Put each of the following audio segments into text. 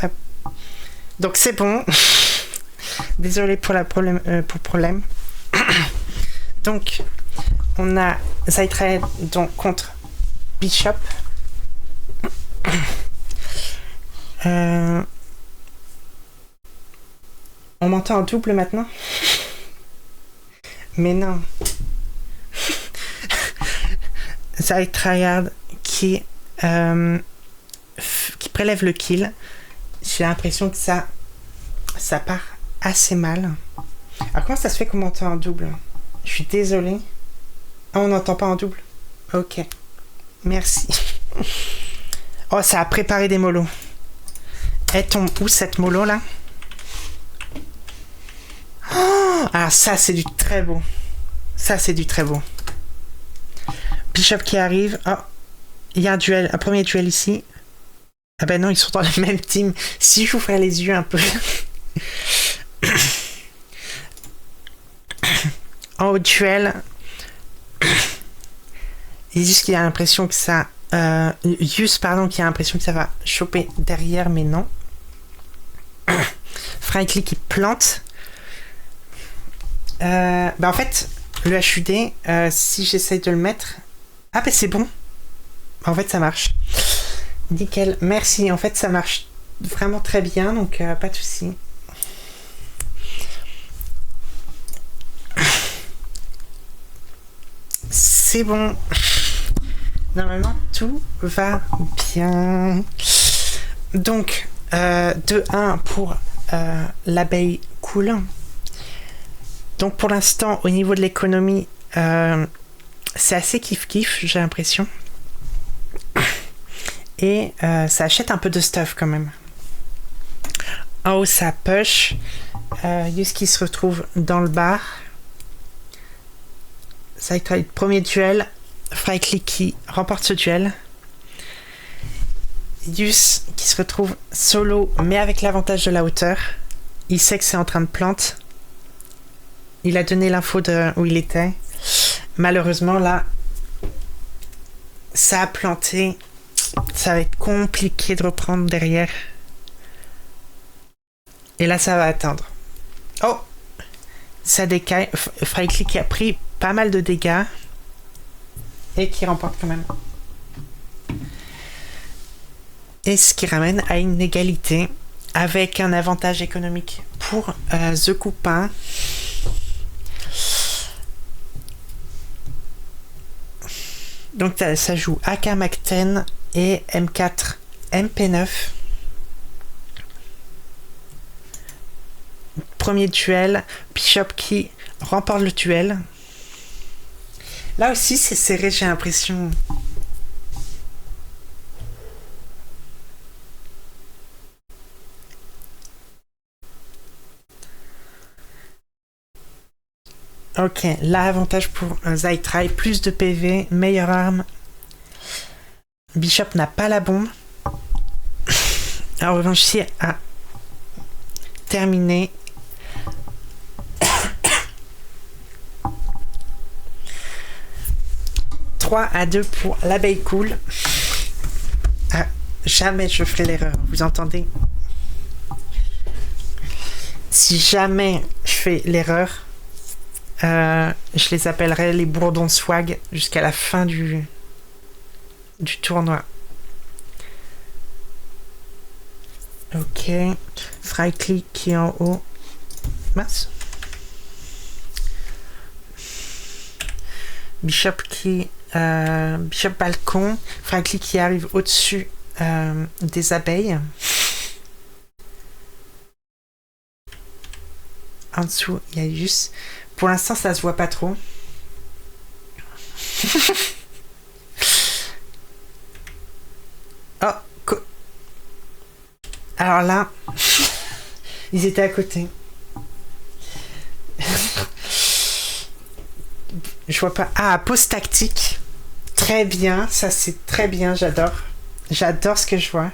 Hop. Donc c'est bon. Désolé pour problème. Donc on a Zeitraed donc contre Bishop. On m'entend en double maintenant? Mais non. Zeitraed qui prélève le kill. J'ai l'impression que ça part assez mal. Alors comment ça se fait qu'on m'entend en double? Je suis désolée. Ah, on n'entend pas en double? Ok. Merci. Oh, ça a préparé des molos. Elle tombe où cette mollo là? Oh, alors ça c'est du très beau. Ça c'est du très beau. Bishop qui arrive. Oh, il y a un premier duel ici. Ah ben non, ils sont dans la même team. Si j'ouvrais les yeux un peu. En haut duel. Il dit qu'il a l'impression que ça... Yus, pardon, qui a l'impression que ça va choper derrière, mais non. Frankly qui plante. En fait, le HUD, si j'essaye de le mettre... Ah ben c'est bon. En fait, ça marche. Nickel, merci. En fait, ça marche vraiment très bien, donc pas de souci. C'est bon. Normalement, tout va bien. Donc, 2-1 pour l'abeille cool. Donc, pour l'instant, au niveau de l'économie, c'est assez kiff-kiff, j'ai l'impression. Et ça achète un peu de stuff quand même. En haut, ça push. Yus qui se retrouve dans le bar. Ça va être le premier duel. Frankly qui remporte ce duel. Yus qui se retrouve solo, mais avec l'avantage de la hauteur. Il sait que c'est en train de plante. Il a donné l'info de où il était. Malheureusement, là, ça a planté. Ça va être compliqué de reprendre derrière. Et là, ça va atteindre. Oh! Ça décaille. Frankly qui a pris pas mal de dégâts. Et qui remporte quand même. Et ce qui ramène à une égalité. Avec un avantage économique pour The Coupin. Donc ça joue AK Mac-10 et M4 MP9. Premier duel, Bishop qui remporte le duel. Là aussi c'est serré, j'ai l'impression. Ok, là avantage pour Zeitraed, plus de PV, meilleure arme. Bishop n'a pas la bombe. En revanche, si a terminé. « 3-2 pour l'abeille cool. » Ah, jamais je ferai l'erreur, vous entendez? Si jamais je fais l'erreur, je les appellerai les bourdons swag jusqu'à la fin du tournoi. Ok. Frankly qui est en haut. Mince. Bishop balcon. Frankly qui arrive au-dessus des abeilles. En dessous, il y a juste... Pour l'instant, ça se voit pas trop. Oh, alors là, ils étaient à côté. Je vois pas. Ah, pause tactique. Très bien, ça c'est très bien, j'adore. J'adore ce que je vois.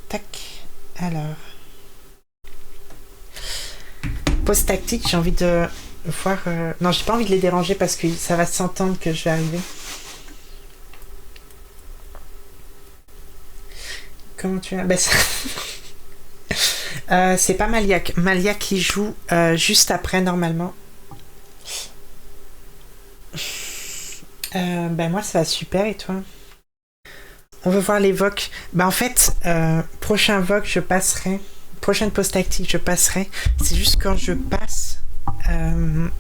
Tac. Alors. Pause tactique, j'ai envie de voir... Non, j'ai pas envie de les déranger parce que ça va s'entendre que je vais arriver. Comment tu vas? Ben, ça... c'est pas Malia. Malia qui joue juste après, normalement. Ben moi, ça va super, et toi? On veut voir les VOC. Ben en fait, prochain VOC, je passerai. Prochaine post active, je passerai. C'est juste quand je passe, il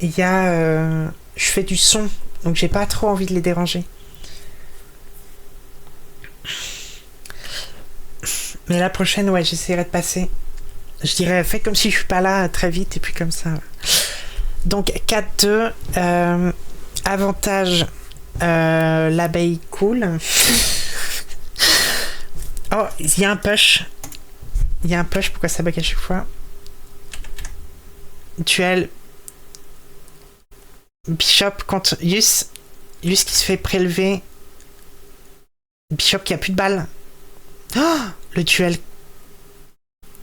y a... je fais du son, donc j'ai pas trop envie de les déranger. Mais la prochaine, ouais, j'essaierai de passer. Je dirais, faites comme si je suis pas là très vite, et puis comme ça. Donc 4-2, avantage, l'abeille cool. Oh, il y a un push. Il y a un push, pourquoi ça bug à chaque fois? Duel. Bishop contre Yus. Yus qui se fait prélever. Bishop qui a plus de balles. Oh, le duel.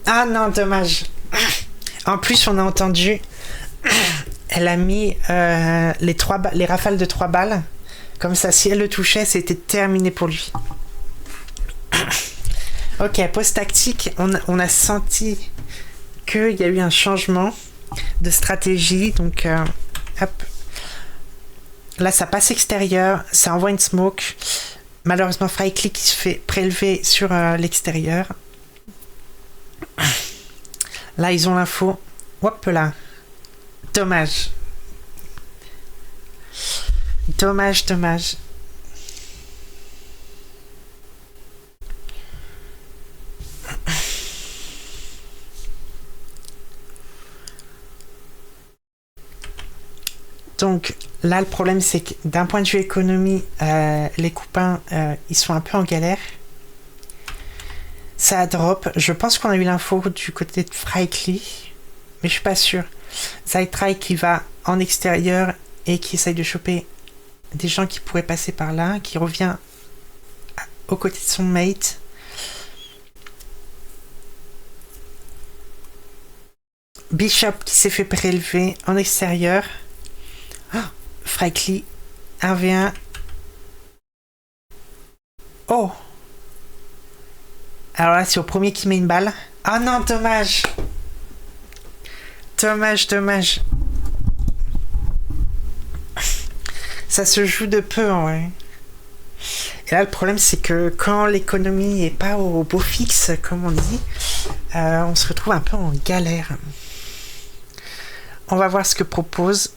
Ah non, dommage. En plus, on a entendu... Elle a mis les rafales de 3 balles. Comme ça, si elle le touchait, c'était terminé pour lui. Ok, post-tactique, on a senti qu'il y a eu un changement de stratégie. Donc, hop. Là, ça passe extérieur, ça envoie une smoke. Malheureusement, Frykly qui se fait prélever sur l'extérieur. Là, ils ont l'info. Hop là. Dommage. Dommage, dommage. Donc là, le problème, c'est que d'un point de vue économie, les copains, ils sont un peu en galère. Ça a drop. Je pense qu'on a eu l'info du côté de Frykly, mais je suis pas sûr. Zytrai qui va en extérieur et qui essaye de choper des gens qui pourraient passer par là, qui revient aux côtés de son mate. Bishop qui s'est fait prélever en extérieur. Oh, Frykly 1v1. Oh! Alors là, c'est au premier qui met une balle. Ah non, dommage! Dommage, dommage. Ça se joue de peu, ouais. Et là, le problème, c'est que quand l'économie n'est pas au beau fixe, comme on dit, on se retrouve un peu en galère. On va voir ce que propose.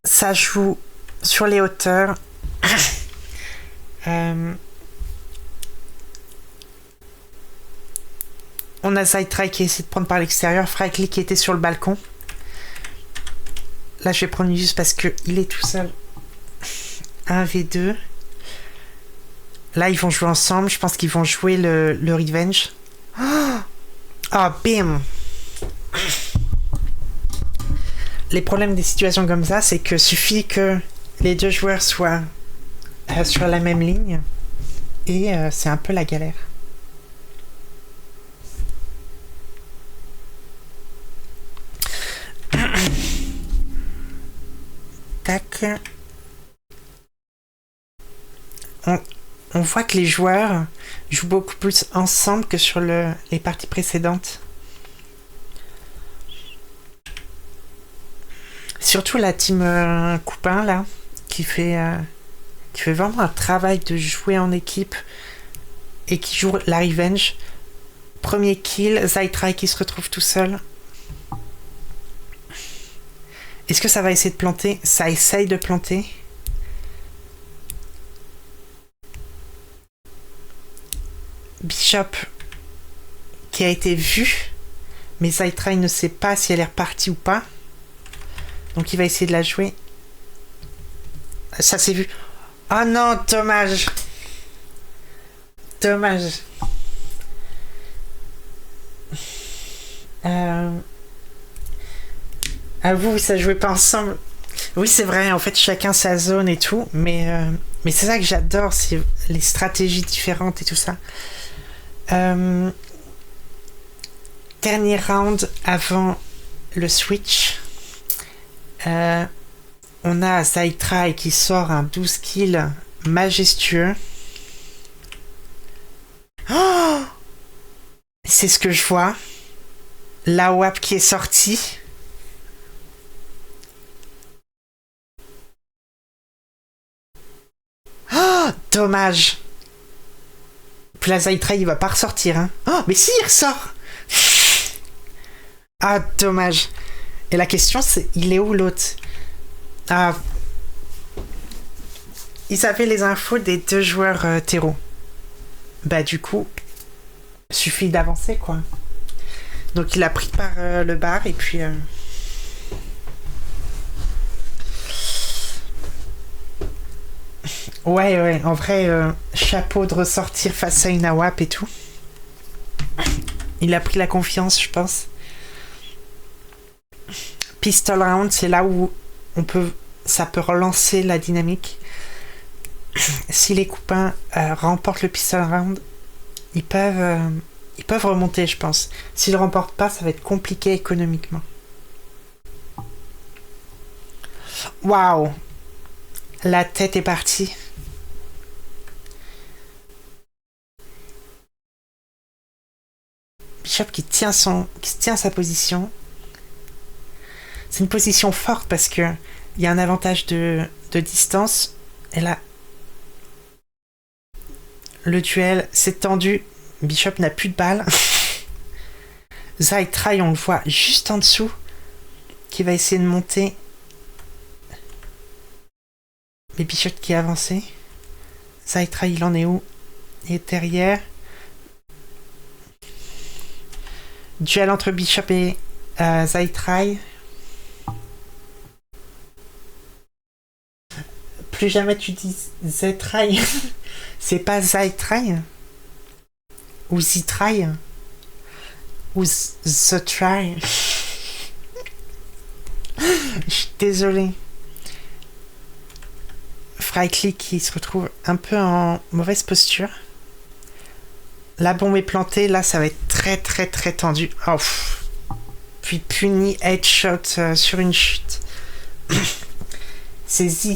Ça joue sur les hauteurs. On a Zytrai qui essaie de prendre par l'extérieur. Frykly qui était sur le balcon. Là, je vais prendre juste parce qu'il est tout seul. 1v2. Là, ils vont jouer ensemble. Je pense qu'ils vont jouer le revenge. Oh, bim! Les problèmes des situations comme ça, c'est que suffit que les deux joueurs soient sur la même ligne. Et c'est un peu la galère. Tac. On voit que les joueurs jouent beaucoup plus ensemble que sur les parties précédentes. Surtout la team Coupin là, qui fait vraiment un travail de jouer en équipe et qui joue la revenge. Premier kill, Zytrai qui se retrouve tout seul. Est-ce que ça va essayer de planter? Ça essaye de planter. Bishop qui a été vu, mais Zytrai ne sait pas si elle est repartie ou pas. Donc il va essayer de la jouer. Ça s'est vu. Oh non, dommage. Dommage. Ah vous, ça jouait pas ensemble. Oui, c'est vrai, en fait, chacun sa zone et tout, mais c'est ça que j'adore, c'est les stratégies différentes et tout ça. Dernier round avant le switch. On a Zaitrai qui sort un 12 kills majestueux. Oh, c'est ce que je vois. La WAP qui est sortie. Oh, dommage. Puis la Zaitrai, il va pas ressortir. Hein. Oh, mais si, il ressort. Ah, dommage. Et la question, c'est, il est où l'autre? Ah, ils avaient les infos des deux joueurs terreau. Bah du coup, suffit d'avancer, quoi. Donc il a pris par le bar et puis... Ouais, en vrai, chapeau de ressortir face à une AWAP et tout. Il a pris la confiance, je pense. Pistol round, c'est là où ça peut relancer la dynamique. Si les copains remportent le pistol round, ils peuvent remonter, je pense. S'ils ne remportent pas, ça va être compliqué économiquement. Waouh! La tête est partie. Bishop qui tient sa position. C'est une position forte parce que il y a un avantage de distance. Et là, le duel s'est tendu. Bishop n'a plus de balles. Zaitrai, on le voit juste en dessous, qui va essayer de monter. Mais Bishop qui est avancé. Zaitrai, il en est où? Il est derrière. Duel entre Bishop et Zaitrai. Plus jamais tu dis Zaitrai. C'est pas Zaitrai. Ou Zitrai. Ou Zotrai. Je suis désolée. Frightly qui se retrouve un peu en mauvaise posture. La bombe est plantée. Là, ça va être très, très, très tendu. Oh, puis puni headshot sur une chute. C'est Z.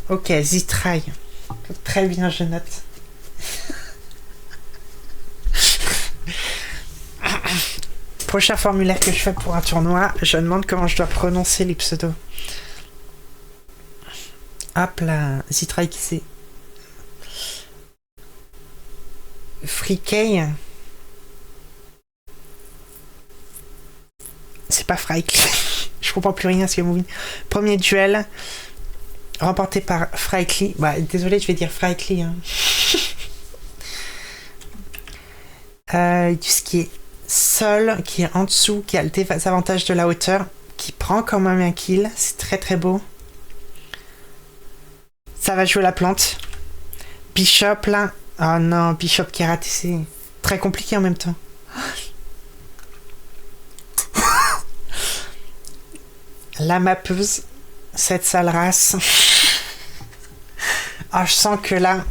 Ok, Zitrai. Très bien, je note. Prochain formulaire que je fais pour un tournoi, je demande comment je dois prononcer les pseudos. Hop là, Zitrai qui c'est. Frikey. C'est pas Frike. Je comprends plus rien à ce qu'il y a movie. Premier duel remporté par Frikely. Bah, désolé, je vais dire Frikely. Hein. Ce qui est seul, qui est en dessous, qui a le désavantage de la hauteur, qui prend quand même un kill. C'est très très beau. Ça va jouer la plante. Bishop là. Oh non, Bishop qui a raté. C'est très compliqué en même temps. La mappeuse. Cette sale race. Ah, je sens que là...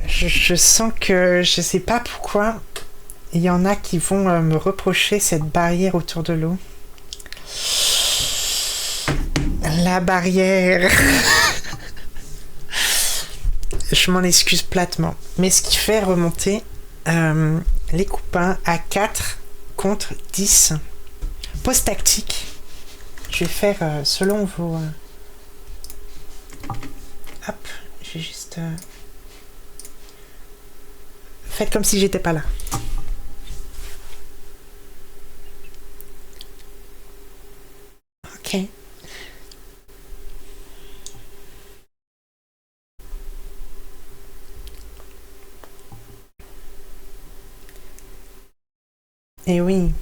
Je sens que... Je sais pas pourquoi. Il y en a qui vont me reprocher cette barrière autour de l'eau. La barrière. Je m'en excuse platement. Mais ce qui fait remonter les copains à 4 contre 10. Pause tactique. Je vais faire selon vos... Hop, je vais juste... Faites comme si j'étais pas là. Ok. Et oui.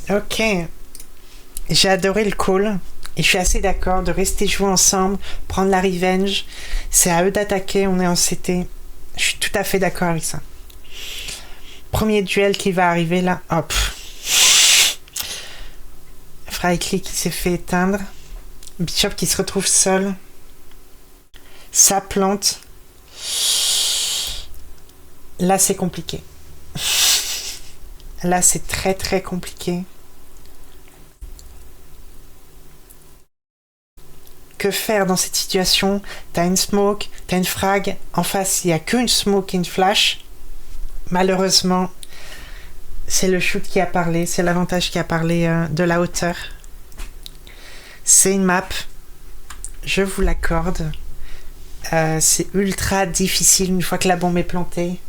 Ok. J'ai adoré le call. Et je suis assez d'accord de rester jouer ensemble, prendre la revenge. C'est à eux d'attaquer, on est en CT. Je suis tout à fait d'accord avec ça. Premier duel qui va arriver là. Hop. Frykly qui s'est fait éteindre. Bishop qui se retrouve seul. Ça plante. Là, c'est compliqué. Là, c'est très très compliqué. Que faire dans cette situation? T'as une smoke, t'as une frag. En face, il n'y a qu'une smoke et une flash. Malheureusement, c'est le shoot qui a parlé. C'est l'avantage qui a parlé de la hauteur. C'est une map. Je vous l'accorde. C'est ultra difficile une fois que la bombe est plantée.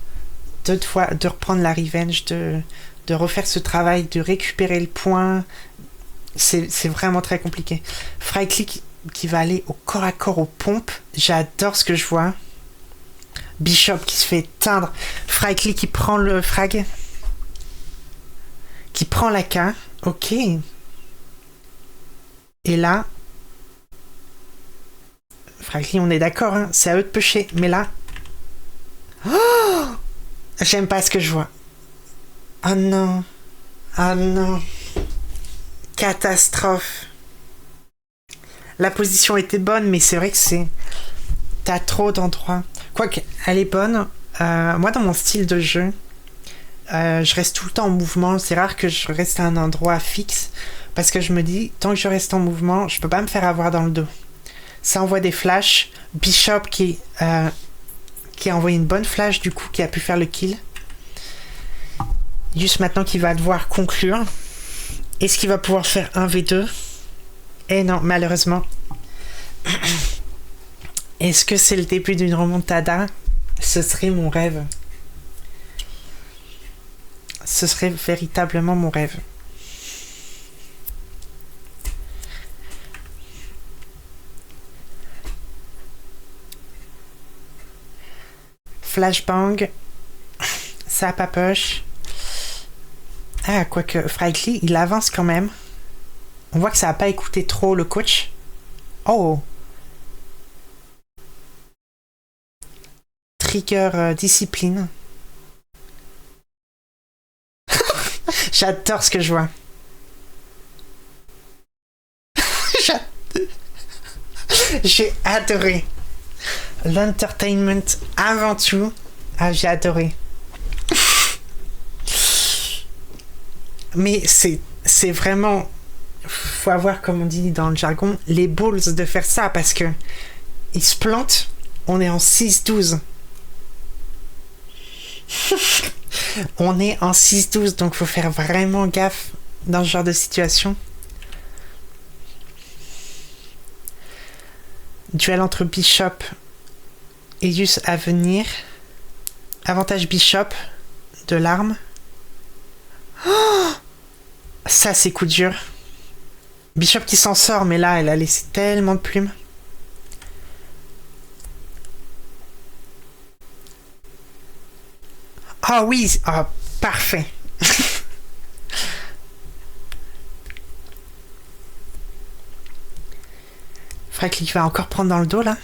De reprendre la revenge, de refaire ce travail, de récupérer le point. C'est vraiment très compliqué. Frykly qui va aller au corps à corps aux pompes. J'adore ce que je vois. Bishop qui se fait éteindre. Frykly qui prend le frag. Qui prend la K. Ok. Et là... Frykly, on est d'accord, hein, c'est à eux de pêcher. Mais là... Oh, j'aime pas ce que je vois. Oh non. Oh non. Catastrophe. La position était bonne, mais c'est vrai que c'est... T'as trop d'endroits. Quoique, elle est bonne. Moi, dans mon style de jeu, je reste tout le temps en mouvement. C'est rare que je reste à un endroit fixe. Parce que je me dis, tant que je reste en mouvement, je peux pas me faire avoir dans le dos. Ça envoie des flashs. Bishop qui a envoyé une bonne flash, du coup, qui a pu faire le kill. Juste maintenant qu'il va devoir conclure. Est-ce qu'il va pouvoir faire un V2? Eh non, malheureusement. Est-ce que c'est le début d'une remontada? Ce serait mon rêve. Ce serait véritablement mon rêve. Flashbang. Ça papoche. Ah, quoique, Frykly, il avance quand même. On voit que ça n'a pas écouté trop le coach. Oh! Trigger discipline. J'adore ce que je vois. J'ai adoré. L'entertainment avant tout. Ah, j'ai adoré. Mais c'est vraiment... Faut avoir, comme on dit dans le jargon, les balls de faire ça parce que ils se plantent. On est en 6-12. On est en 6-12, donc faut faire vraiment gaffe dans ce genre de situation. Duel entre Bishop et Yus à venir. Avantage Bishop de l'arme. Oh, ça, c'est coup dur. Bishop qui s'en sort, mais là, elle a laissé tellement de plumes. Ah oui, oh, parfait. Frykly va encore prendre dans le dos, là.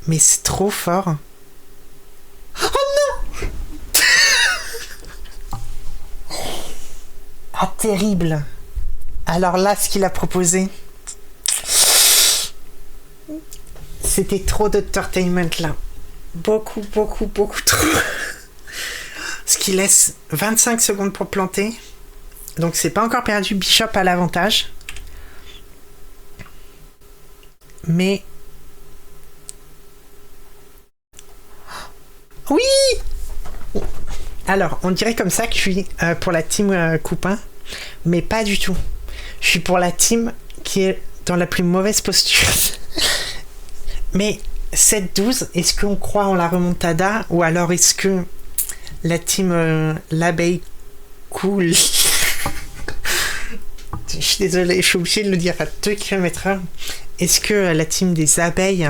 Mais c'est trop fort. Oh non! Ah, terrible. Alors là, ce qu'il a proposé, c'était trop d'entertainment, là. Beaucoup, beaucoup, beaucoup trop. Ce qui laisse 25 secondes pour planter. Donc c'est pas encore perdu. Bishop à l'avantage. Mais... Oui! Alors, on dirait comme ça que je suis pour la team Coupin. Mais pas du tout. Je suis pour la team qui est dans la plus mauvaise posture. Mais 7-12, est-ce qu'on croit en la remontada? Ou alors est-ce que la team l'abeille cool? Je suis désolée, je suis obligée de le dire à 2 km/h. Est-ce que la team des abeilles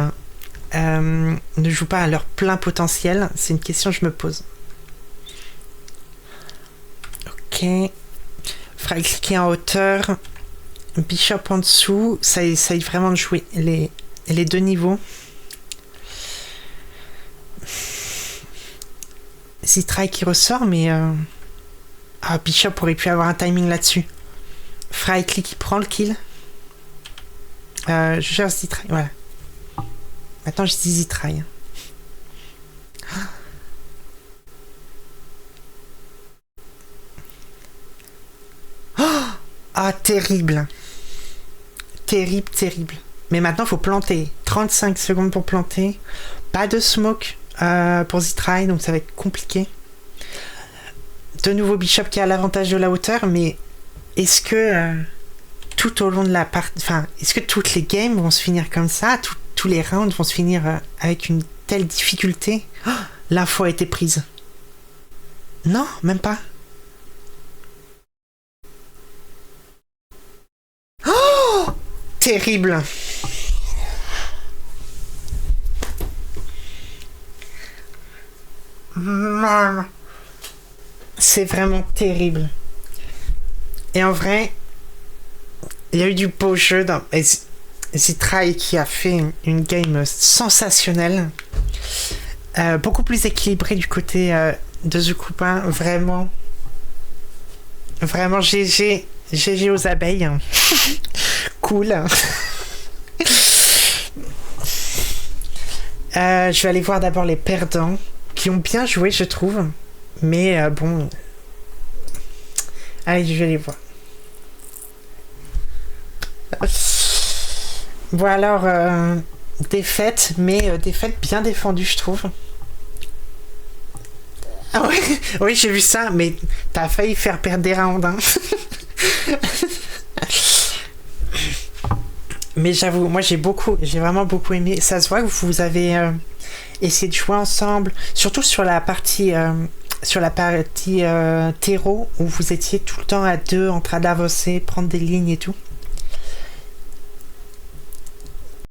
ne joue pas à leur plein potentiel? C'est une question que je me pose. Ok. Faudrait cliquer en hauteur. Bishop en dessous. Ça essaye vraiment de jouer les deux niveaux. Zitrai qui ressort, mais... Bishop aurait pu avoir un timing là-dessus. Fry click qui prend le kill. Je gère Zitrai, voilà. Maintenant je dis Zitrai. Ah, terrible. Terrible, terrible. Mais maintenant, il faut planter. 35 secondes pour planter. Pas de smoke pour Zitrai, donc ça va être compliqué. De nouveau Bishop qui a l'avantage de la hauteur, mais est-ce que tout au long de la partie... Enfin, est-ce que toutes les games vont se finir comme ça? Tous les rounds vont se finir avec une telle difficulté? L'info a été prise. Non, même pas. Terrible. C'est vraiment terrible. Et en vrai, il y a eu du beau jeu dans Zitrai qui a fait une game sensationnelle. Beaucoup plus équilibrée du côté de Zukupa. Vraiment. Vraiment GG. GG aux abeilles. Cool. Je vais aller voir d'abord les perdants qui ont bien joué, je trouve. Mais bon. Allez, je vais les voir. Bon, alors, défaite, mais défaite bien défendue, je trouve. Ah ouais, oui, j'ai vu ça, mais t'as failli faire perdre des rounds. Hein. Mais j'avoue, moi j'ai vraiment beaucoup aimé. Ça se voit que vous avez essayé de jouer ensemble, surtout sur la partie terreau où vous étiez tout le temps à deux en train d'avancer, prendre des lignes et tout.